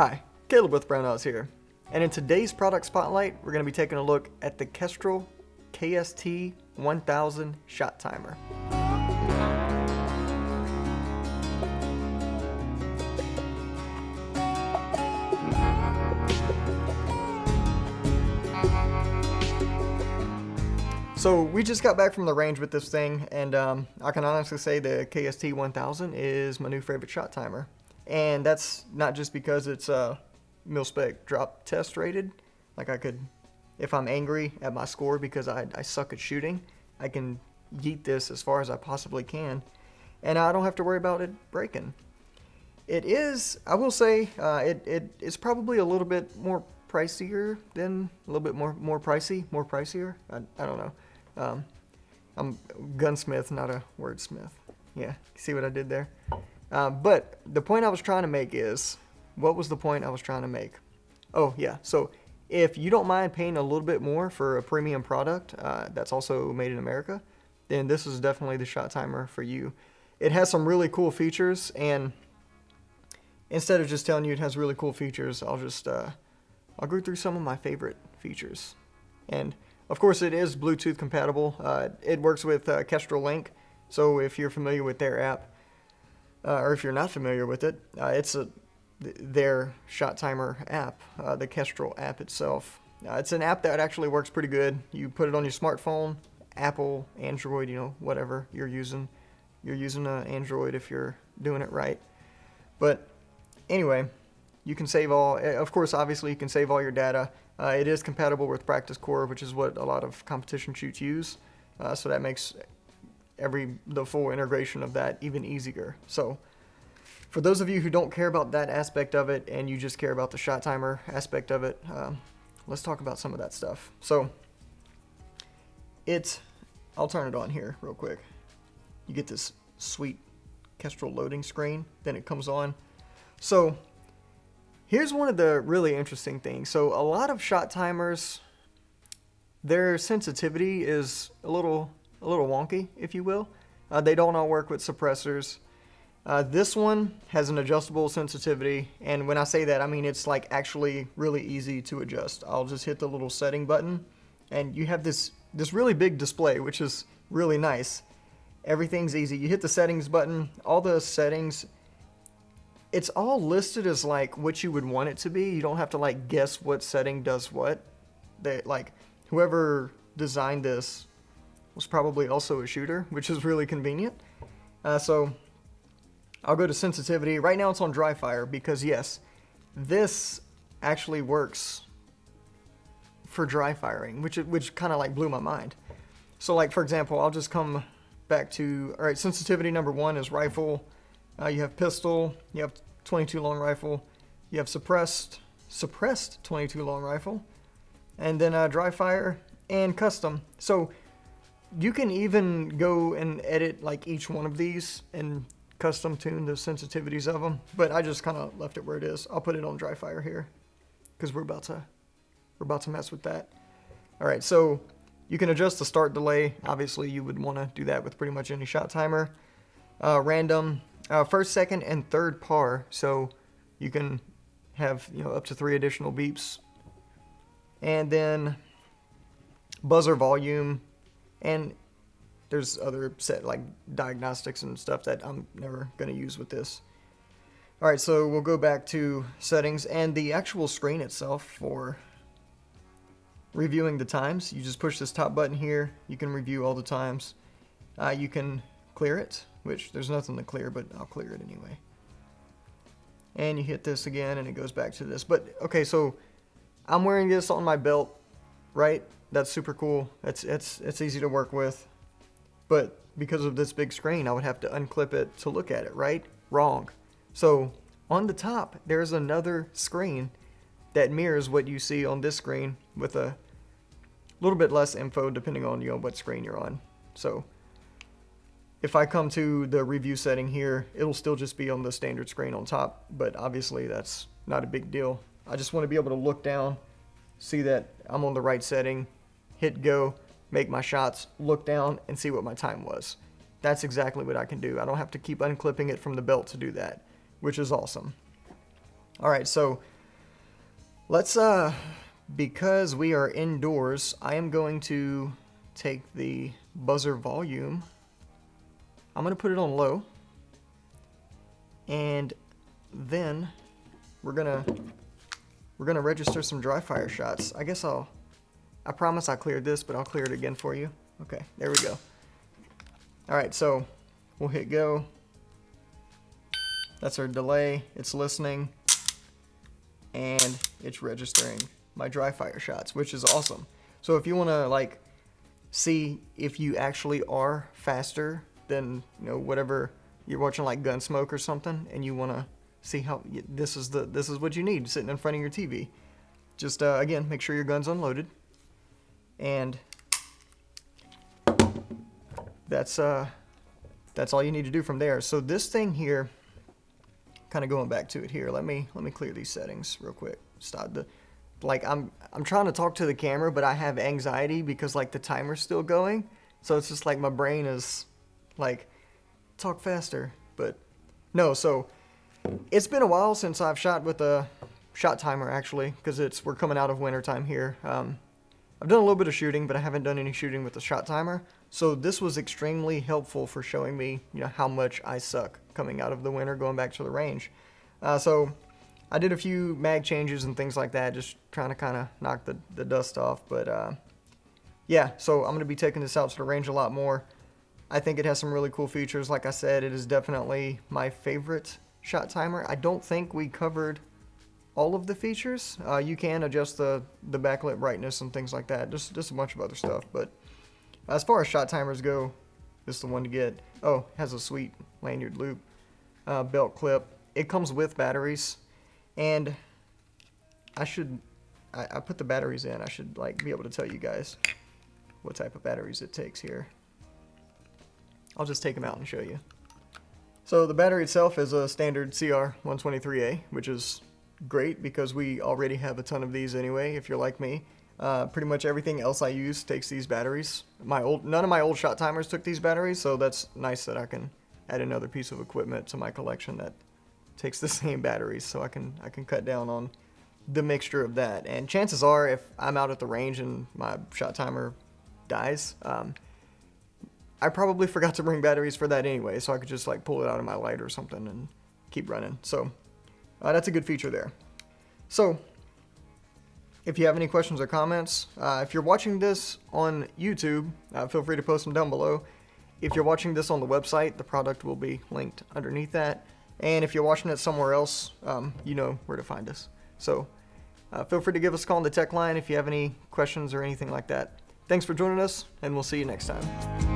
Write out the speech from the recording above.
Hi, Caleb with Brownells here, and in today's product spotlight, we're going to be taking a look at the Kestrel KST1000 Shot Timer. So we just got back from the range with this thing, and I can honestly say the KST1000 is my new favorite shot timer. And that's not just because it's MIL-STD drop test rated. Like I could, if I'm angry at my score because I suck at shooting, I can yeet this as far as I possibly can, and I don't have to worry about it breaking. It is, I will say, it's probably a little bit more pricier than, a little bit more pricier. I don't know. I'm a gunsmith, not a wordsmith. Yeah, see what I did there? But the point I was trying to make is, what was the point I was trying to make? Oh yeah, so if you don't mind paying a little bit more for a premium product that's also made in America, then this is definitely the shot timer for you. It has some really cool features, and instead of just telling you it has really cool features, I'll go through some of my favorite features. And of course it is Bluetooth compatible. It works with Kestrel Link, so if you're familiar with their app, or if you're not familiar with it, it's their shot timer app, the Kestrel app itself. It's an app that actually works pretty good. You put it on your smartphone, Apple, Android, whatever you're using. You're using an Android if you're doing it right. But anyway, you can save of course, obviously you can save all your data. It is compatible with Practice Core, which is what a lot of competition shoots use. So that makes the full integration of that even easier. So for those of you who don't care about that aspect of it and you just care about the shot timer aspect of it, let's talk about some of that stuff. So I'll turn it on here real quick. You get this sweet Kestrel loading screen, then it comes on. So here's one of the really interesting things. So a lot of shot timers, their sensitivity is a little wonky, if you will. They don't all work with suppressors. This one has an adjustable sensitivity, and when I say that, I mean it's like actually really easy to adjust. I'll just hit the little setting button, and you have this really big display, which is really nice. Everything's easy. You hit the settings button, all the settings, it's all listed as like what you would want it to be. You don't have to like guess what setting does what. Whoever designed this was probably also a shooter, which is really convenient. So I'll go to sensitivity. Right now it's on dry fire because yes, this actually works for dry firing, which kind of like blew my mind. So like for example, I'll just come back to, all right, sensitivity number 1 is rifle. You have pistol, you have 22 long rifle, you have suppressed 22 long rifle, and then dry fire and custom. So you can even go and edit like each one of these and custom tune the sensitivities of them, but I just kind of left it where it is. I'll put it on dry fire here because we're about to mess with that. All right, so you can adjust the start delay. Obviously, you would want to do that with pretty much any shot timer. Random, first, second, and third par, so you can have up to 3 additional beeps. And then buzzer volume, and there's other set like diagnostics and stuff that I'm never going to use with this. All right, so we'll go back to settings and the actual screen itself for reviewing the times. You just push this top button here. You can review all the times. You can clear it, which there's nothing to clear, but I'll clear it anyway. And you hit this again and it goes back to this. But okay, so I'm wearing this on my belt, right? That's super cool. It's easy to work with. But because of this big screen, I would have to unclip it to look at it, right? Wrong. So on the top, there's another screen that mirrors what you see on this screen with a little bit less info depending on what screen you're on. So if I come to the review setting here, it'll still just be on the standard screen on top, but obviously that's not a big deal. I just want to be able to look down, see that I'm on the right setting, hit go, make my shots, look down, and see what my time was. That's exactly what I can do. I don't have to keep unclipping it from the belt to do that, which is awesome. All right, so let's, because we are indoors, I am going to take the buzzer volume. I'm going to put it on low. And then we're gonna register some dry fire shots. I guess I promise I cleared this, but I'll clear it again for you. Okay, there we go. All right, so we'll hit go. That's our delay. It's listening, and it's registering my dry fire shots, which is awesome. So if you want to like see if you actually are faster than, you know, whatever you're watching, like Gunsmoke or something, and you want to see how this is what you need sitting in front of your TV. Just again, make sure your gun's unloaded, and that's all you need to do from there. So this thing here, kind of going back to it here, let me clear these settings real quick. Stop the, like, I'm trying to talk to the camera, but I have anxiety because like the timer's still going, so it's just like my brain is like, talk faster. But no, so it's been a while since I've shot with a shot timer, actually, because we're coming out of winter time here. I've done a little bit of shooting, but I haven't done any shooting with the shot timer. So this was extremely helpful for showing me, you know, how much I suck coming out of the winter, going back to the range. So I did a few mag changes and things like that, just trying to kind of knock the dust off. But yeah, so I'm going to be taking this out to the range a lot more. I think it has some really cool features. Like I said, it is definitely my favorite shot timer. I don't think we covered all of the features. You can adjust the backlit brightness and things like that. Just a bunch of other stuff. But as far as shot timers go, this is the one to get. Oh, it has a sweet lanyard loop, belt clip. It comes with batteries, and I put the batteries in. I should like be able to tell you guys what type of batteries it takes here. I'll just take them out and show you. So the battery itself is a standard CR123A, which is great because we already have a ton of these anyway, if you're like me. Pretty much everything else I use takes these batteries. None of my old shot timers took these batteries, so that's nice that I can add another piece of equipment to my collection that takes the same batteries, so I can cut down on the mixture of that. And chances are, if I'm out at the range and my shot timer dies, I probably forgot to bring batteries for that anyway, so I could just like pull it out of my light or something and keep running. So that's a good feature there. So if you have any questions or comments, if you're watching this on YouTube, feel free to post them down below. If you're watching this on the website, the product will be linked underneath that. And if you're watching it somewhere else, you know where to find us. So feel free to give us a call on the tech line if you have any questions or anything like that. Thanks for joining us, and we'll see you next time.